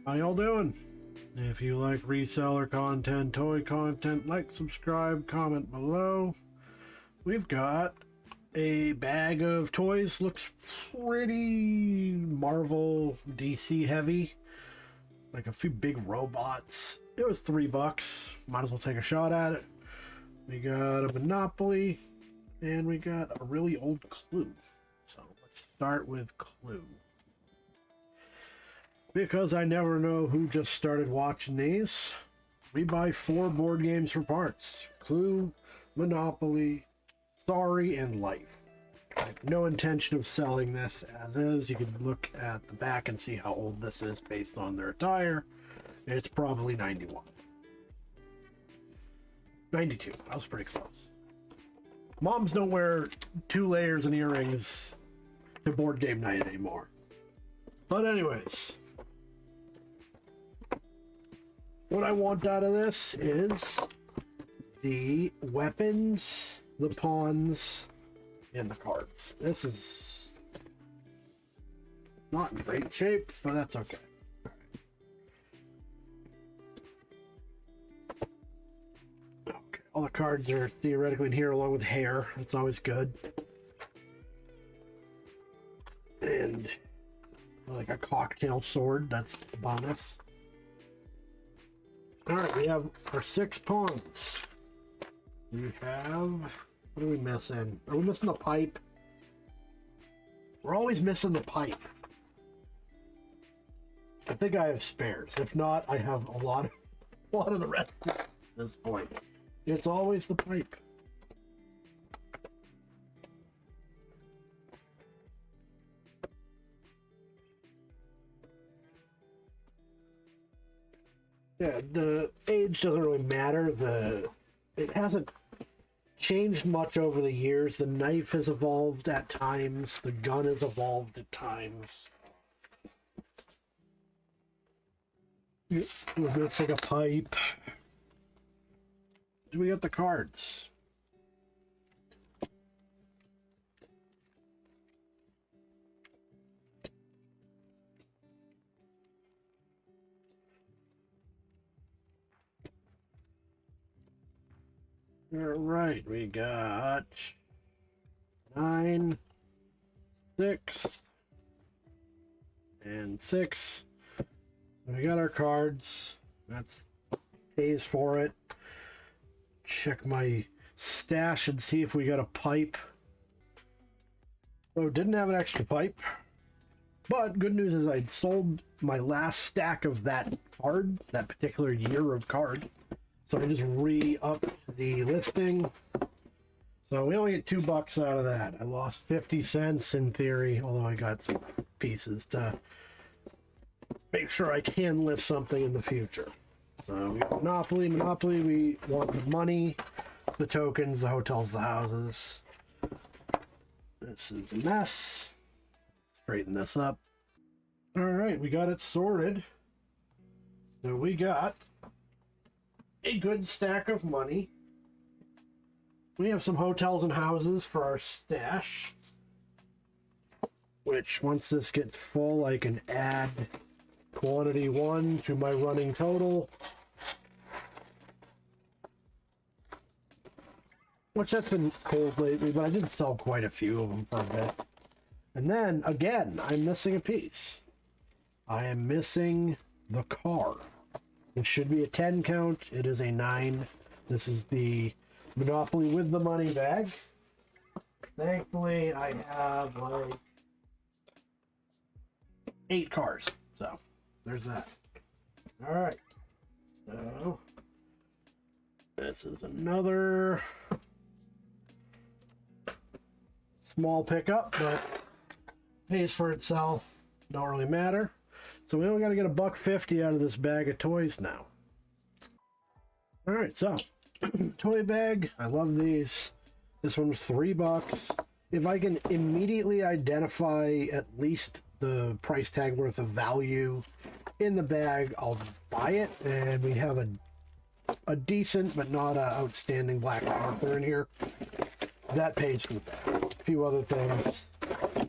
How y'all doing? If you like reseller content, toy content, like, subscribe, comment below. We've got a bag of toys. Looks pretty Marvel DC heavy. Like a few big robots. It was $3. Might as well take a shot at it. We got a Monopoly. And we got a really old Clue. So let's start with Clue. Because I never know who just started watching these, we buy 4 board games for parts. Clue, Monopoly, Sorry, and Life. I have no intention of selling this as is. You can look at the back and see how old this is based on their attire. It's probably 91. 92. I was pretty close. Moms don't wear 2 layers and earrings to board game night anymore. But anyways, what I want out of this is the weapons, the pawns, and the cards. This is not in great shape, but that's okay. Okay, all the cards are theoretically in here along with hair. That's always good. And like a cocktail sword, that's a bonus. Alright, we have our 6 pawns. We have... what are we missing? Are we missing the pipe? We're always missing the pipe. I think I have spares. If not, I have a lot of the rest at this point. It's always the pipe. Yeah, the age doesn't really matter. It hasn't changed much over the years. The knife has evolved at times. The gun has evolved at times. We're missing a pipe. Do we got the cards? All right, we got 9, 6, and 6. We got our cards. That's pays for it. Check my stash and see if we got a pipe. Oh, didn't have an extra pipe. But good news is I sold my last stack of that card, that particular year of card. So I just re-upped the listing. So we only get $2 out of that. I lost 50 cents in theory, although I got some pieces to make sure I can list something in the future. So we got Monopoly. Monopoly, we want the money, the tokens, the hotels, the houses. This is a mess. Straighten this up. All right, we got it sorted. So we got a good stack of money. We have some hotels and houses for our stash, which once this gets full I can add quantity 1 to my running total, which that's been cold lately, but I did sell quite a few of them for a bit. And then again, I'm missing a piece. I am missing the car. It should be a 10 count. It is a 9. This is the Monopoly with the money bag. Thankfully, I have like 8 cars. So, there's that. Alright. So, this is another small pickup, but pays for itself. Don't really matter. So we only got to get $1.50 out of this bag of toys now. All right, so toy bag. I love these. This one was $3. If I can immediately identify at least the price tag worth of value in the bag, I'll buy it. And we have a decent but not a outstanding Black Panther in here. That pays for the bag. A few other things.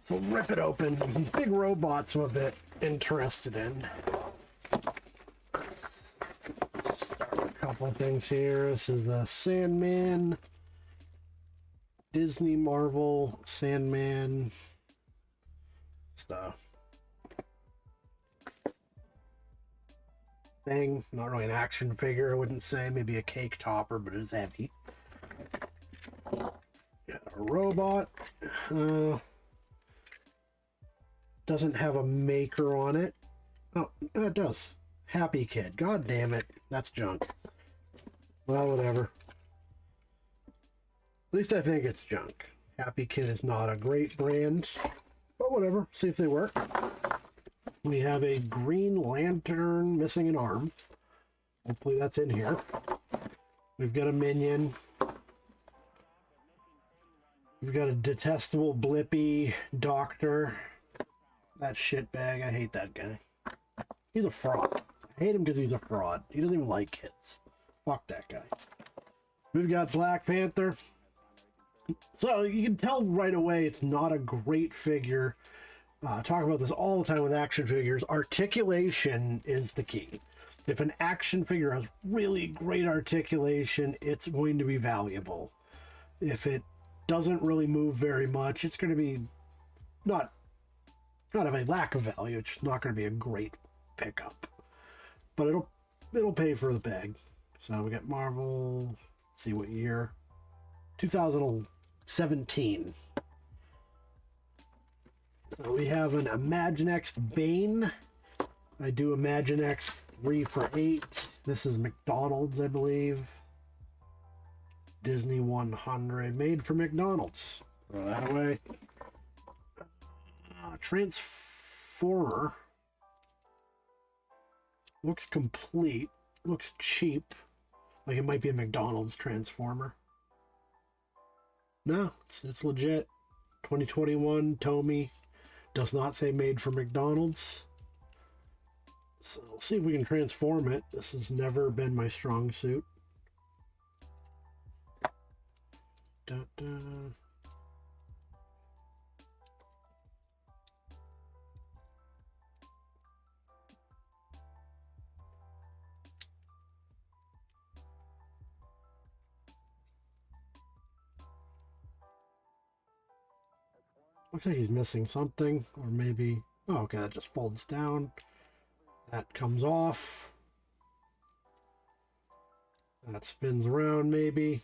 So rip it open. These big robots I'm a bit interested in. couple of things here. This is a Sandman, Disney Marvel Sandman stuff. Thing, not really an action figure, I wouldn't say. Maybe a cake topper, but it's heavy. Got a robot. Doesn't have a maker on it. Oh, it does. Happy Kid. God damn it. That's junk. Well, whatever. At least I think it's junk. Happy Kid is not a great brand, but whatever. See if they work. We have a Green Lantern missing an arm. Hopefully that's in here. We've got a Minion. We've got a detestable Blippi Doctor. That shitbag. I hate that guy. He's a fraud. I hate him because he's a fraud. He doesn't even like kids. Fuck that guy. We've got Black Panther. So you can tell right away it's not a great figure. Talk about this all the time with action figures. Articulation is the key. If an action figure has really great articulation, it's going to be valuable. If it doesn't really move very much, it's going to be not have a lack of value. It's just not going to be a great pickup. But it'll pay for the bag. So we got Marvel. Let's see what year. 2017. So we have an Imaginext Bane. I do Imaginext 3 for $8. This is McDonald's, I believe. Disney 100. Made for McDonald's. Throw that away. Transformer. Looks complete. Looks cheap. Like it might be a McDonald's Transformer. No, it's legit. 2021 Tomy. Does not say made for McDonald's. So we'll see if we can transform it. This has never been my strong suit. Da, da. Looks like he's missing something, or maybe... Oh, okay, that just folds down. That comes off. That spins around, maybe.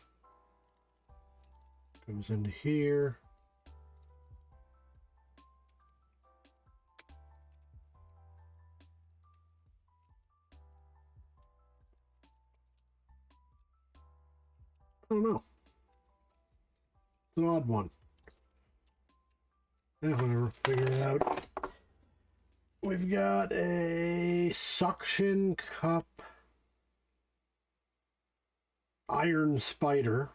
Comes into here. I don't know. It's an odd one. Yeah, whatever. Figure it out. We've got a suction cup Iron Spider.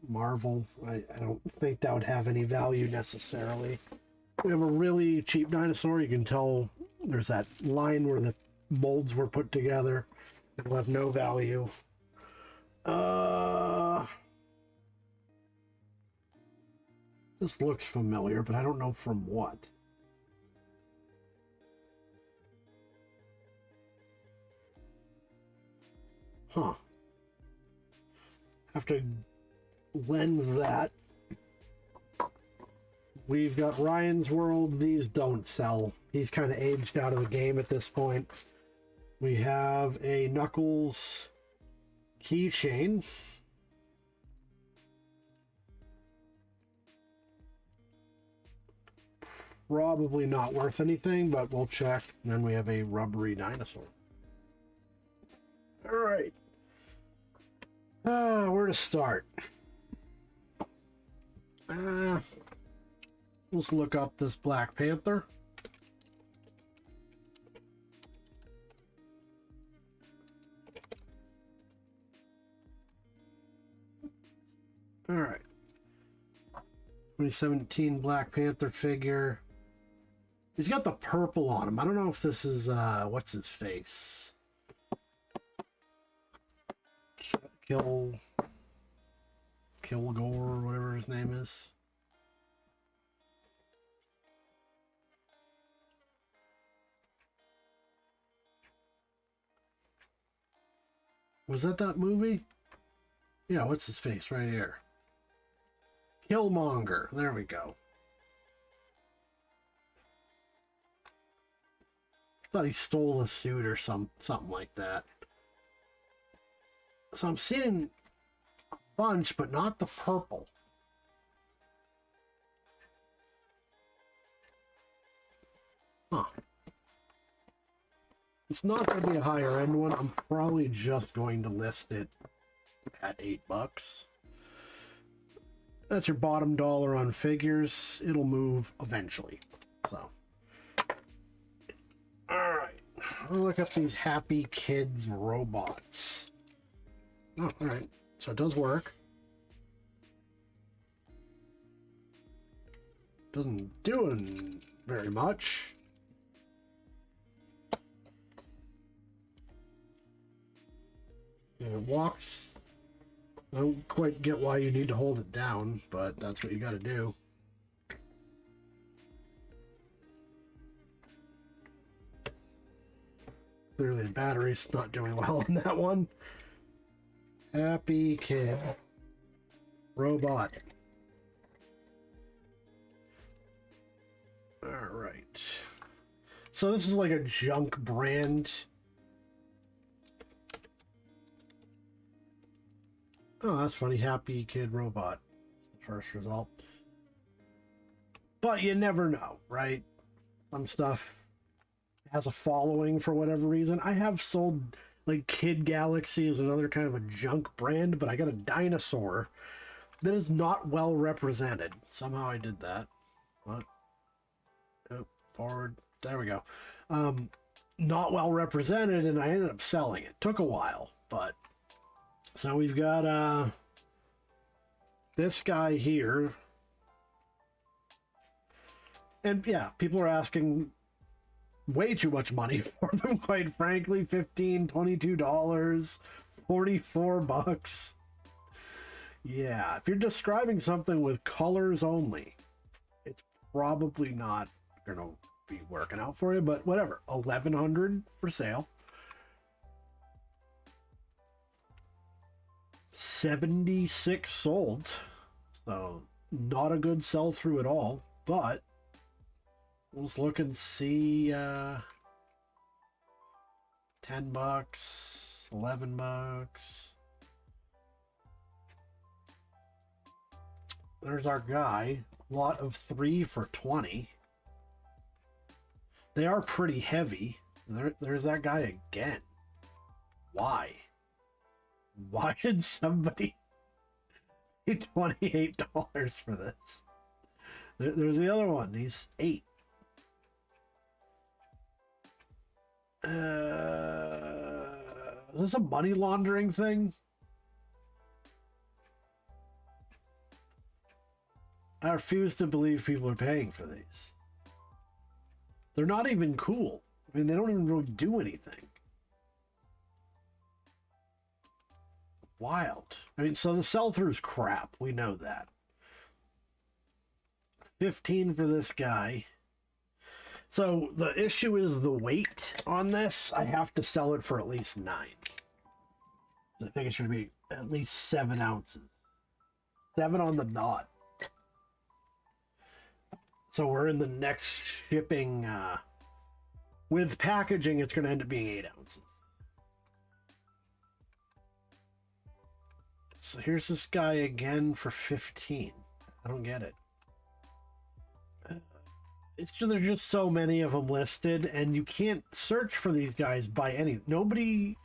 Marvel. I don't think that would have any value necessarily. We have a really cheap dinosaur. You can tell there's that line where the molds were put together. It will have no value. This looks familiar, but I don't know from what. Huh. Have to lens that. We've got Ryan's World. These don't sell. He's kind of aged out of the game at this point. We have a Knuckles keychain. Probably not worth anything, but we'll check. And then we have a rubbery dinosaur. All right. Where to start? Let's look up this Black Panther. All right. 2017 Black Panther figure. He's got the purple on him. I don't know if this is, what's his face? Kilgore, whatever his name is. Was that movie? Yeah, what's his face right here? Killmonger. There we go. Thought he stole a suit or something like that. So I'm seeing a bunch, but not the purple. Huh. It's not going to be a higher end one. I'm probably just going to list it at $8. That's your bottom dollar on figures. It'll move eventually. So, all right. I'll look up these Happy Kids robots. Oh, all right. So it does work. Doesn't do very much. And it walks. I don't quite get why you need to hold it down, but that's what you got to do. Clearly the battery's not doing well on that one. Happy Kid robot. All right. So this is like a junk brand. Oh, that's funny. Happy Kid robot. That's the first result. But you never know, right? Some stuff has a following for whatever reason. I have sold, like, Kid Galaxy is another kind of a junk brand, but I got a dinosaur that is not well represented. Somehow I did that. What? Oh, forward. There we go. Not well represented, and I ended up selling it. Took a while, but... So we've got this guy here. And yeah, people are asking way too much money for them, quite frankly. $15, $22, $44. Yeah, if you're describing something with colors only, it's probably not going to be working out for you, but whatever. $1,100 for sale. 76 sold, so not a good sell through at all, but let's look and see. $10, $11. There's our guy. Lot of 3 for 20. They are pretty heavy. There's that guy again. Why? Why did somebody pay $28 for this? There's the other one. He's 8. Is this a money laundering thing? I refuse to believe people are paying for these. They're not even cool. I mean, they don't even really do anything. Wild. I mean, so the sell-through is crap. We know that. 15 for this guy. So the issue is the weight on this. I have to sell it for at least 9. I think it should be at least 7 ounces. 7 on the dot. So we're in the next shipping. With packaging, it's going to end up being 8 ounces. So here's this guy again for 15. I don't get it. It's just, there's just so many of them listed, and you can't search for these guys by any. Nobody's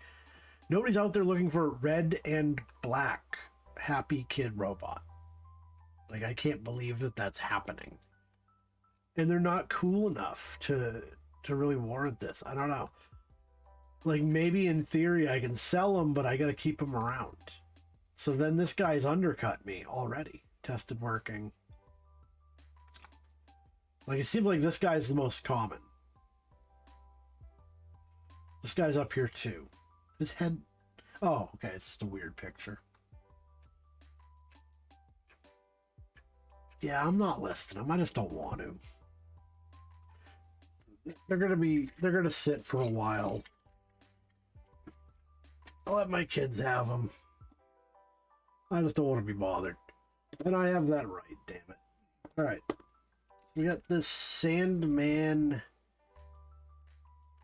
out there looking for red and black Happy Kid robot. Like, I can't believe that that's happening. And they're not cool enough to really warrant this. I don't know. Like, maybe in theory I can sell them, but I got to keep them around. So then this guy's undercut me already. Tested working. Like, it seems like this guy's the most common. This guy's up here too. His head... Oh, okay, it's just a weird picture. Yeah, I'm not listing them. I just don't want to. They're gonna sit for a while. I'll let my kids have them. I just don't want to be bothered. And I have that right, damn it. Alright. So we got this Sandman,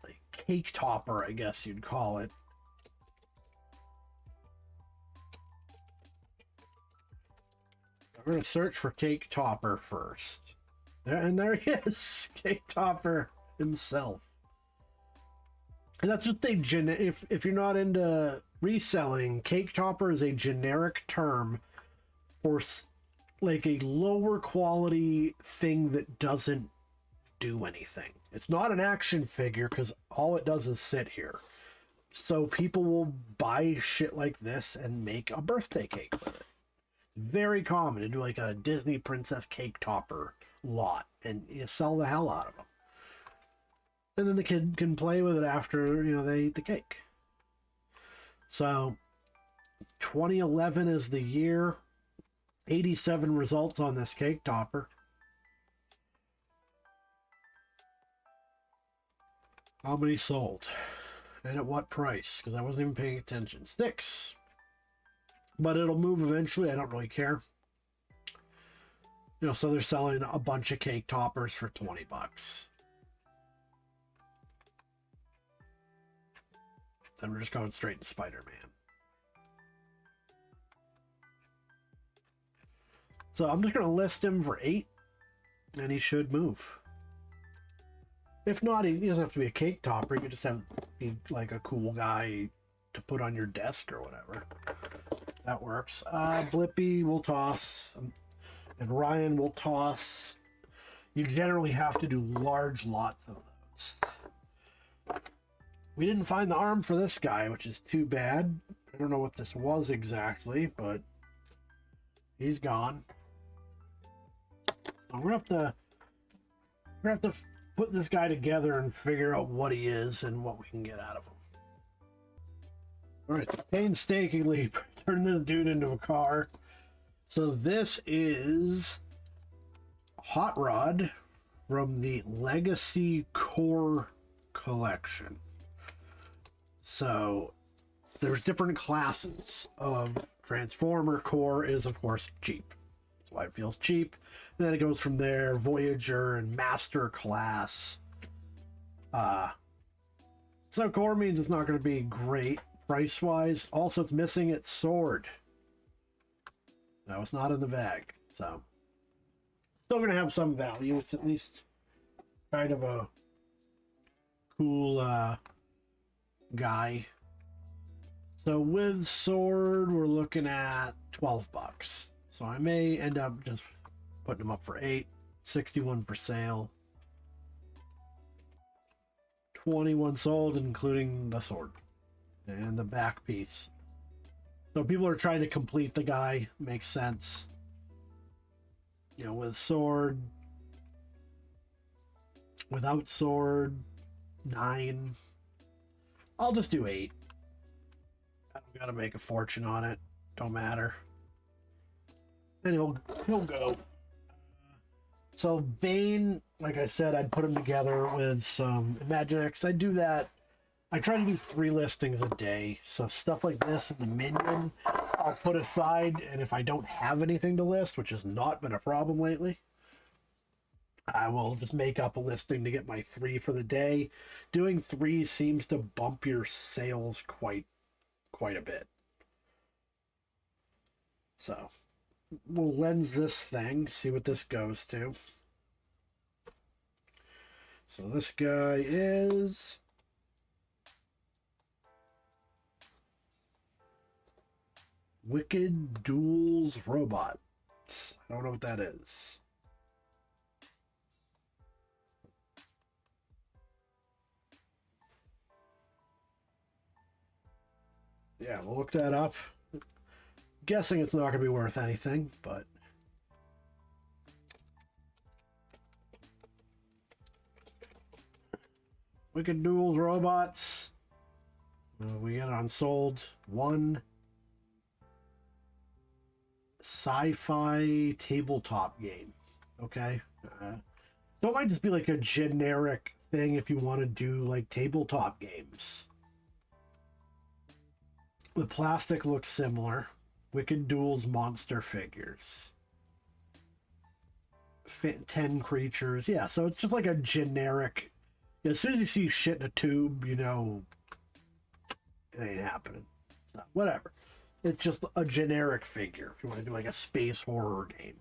like, cake topper, I guess you'd call it. We're going to search for cake topper first. And there he is, cake topper himself. And that's just a if you're not into reselling, cake topper is a generic term for like a lower quality thing that doesn't do anything. It's not an action figure because all it does is sit here. So people will buy shit like this and make a birthday cake with it. Very common to do like a Disney princess cake topper lot, and you sell the hell out of them. And then the kid can play with it after, you know, they eat the cake. So 2011 is the year. 87 results on this cake topper. How many sold? And at what price? Because I wasn't even paying attention. 6. But it'll move eventually. I don't really care. You know, so they're selling a bunch of cake toppers for 20 bucks. Then we're just going straight to Spider-Man. So I'm just going to list him for 8, and he should move. If not, he doesn't have to be a cake topper. You can just have be like a cool guy to put on your desk or whatever. That works. Blippi will toss, and Ryan will toss. You generally have to do large lots of those. We didn't find the arm for this guy, which is too bad. I don't know what this was exactly, but he's gone. So we're gonna have to put this guy together and figure out what he is and what we can get out of him. All right, so painstakingly turn this dude into a car. So this is Hot Rod from the Legacy Core collection. So there's different classes of Transformer. Core is, of course, cheap. That's why it feels cheap. And then it goes from there, Voyager and Master Class. So Core means it's not going to be great price-wise. Also, it's missing its sword. No, it's not in the bag. So, still going to have some value. It's at least kind of a cool guy. So with sword, we're looking at 12 bucks. So I may end up just putting them up for 8. 61 for sale. 21 sold, including the sword and the back piece. So people are trying to complete the guy. Makes sense. You know, with sword, without sword, 9. I'll just do 8. I don't gotta make a fortune on it. Don't matter. And he'll go. So Bane, like I said, I'd put him together with some Imaginext. I do that. I try to do 3 listings a day. So stuff like this and the Minion, I'll put aside. And if I don't have anything to list, which has not been a problem lately, I will just make up a listing to get my 3 for the day. Doing 3 seems to bump your sales quite a bit. So we'll lens this thing, see what this goes to. So this guy is Wicked Duels Robot. I don't know what that is. Yeah, we'll look that up. Guessing it's not going to be worth anything, but Wicked Duels Robots. We get it on sold. 1 sci-fi tabletop game. Okay. So it might just be like a generic thing if you want to do like tabletop games. The plastic looks similar. Wicked Duels monster figures. 10 creatures. Yeah, so it's just like a generic. As soon as you see shit in a tube, you know it ain't happening. So, whatever. It's just a generic figure if you want to do like a space horror game.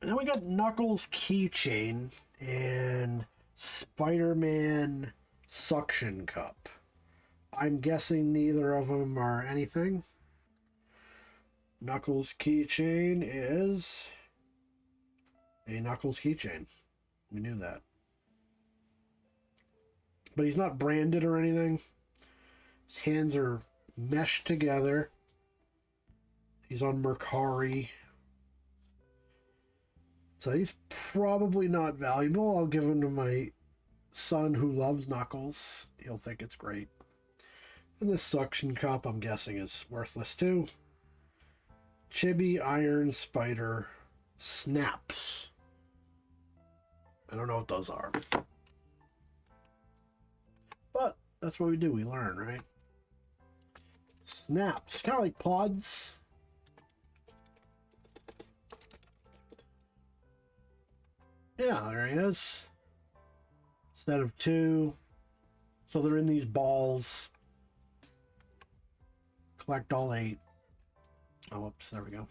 And then we got Knuckles Keychain and Spider-Man Suction Cup. I'm guessing neither of them are anything. Knuckles Keychain is a Knuckles Keychain. We knew that. But he's not branded or anything. His hands are meshed together. He's on Mercari. So he's probably not valuable. I'll give him to my son who loves Knuckles. He'll think it's great. And this suction cup, I'm guessing, is worthless too. Chibi Iron Spider Snaps. I don't know what those are. But that's what we do. We learn, right? Snaps. Kind of like pods. Yeah, there he is. Instead of 2. So they're in these balls. Collect all 8. Oh, whoops, there we go.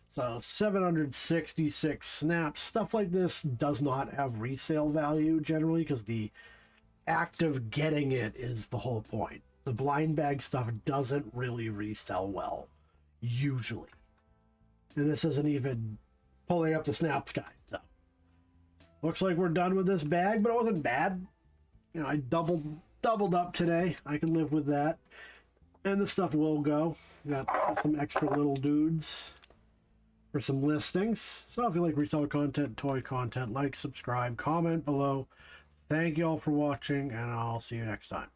So 766 snaps. Stuff like this does not have resale value generally because the act of getting it is the whole point. The blind bag stuff doesn't really resell well, usually. And this isn't even pulling up the snaps guide. So looks like we're done with this bag, but it wasn't bad. You know, I doubled up today. I can live with that. And the stuff will go. Got some extra little dudes for some listings. So if you like reseller content, toy content, like, subscribe, comment below. Thank you all for watching, and I'll see you next time.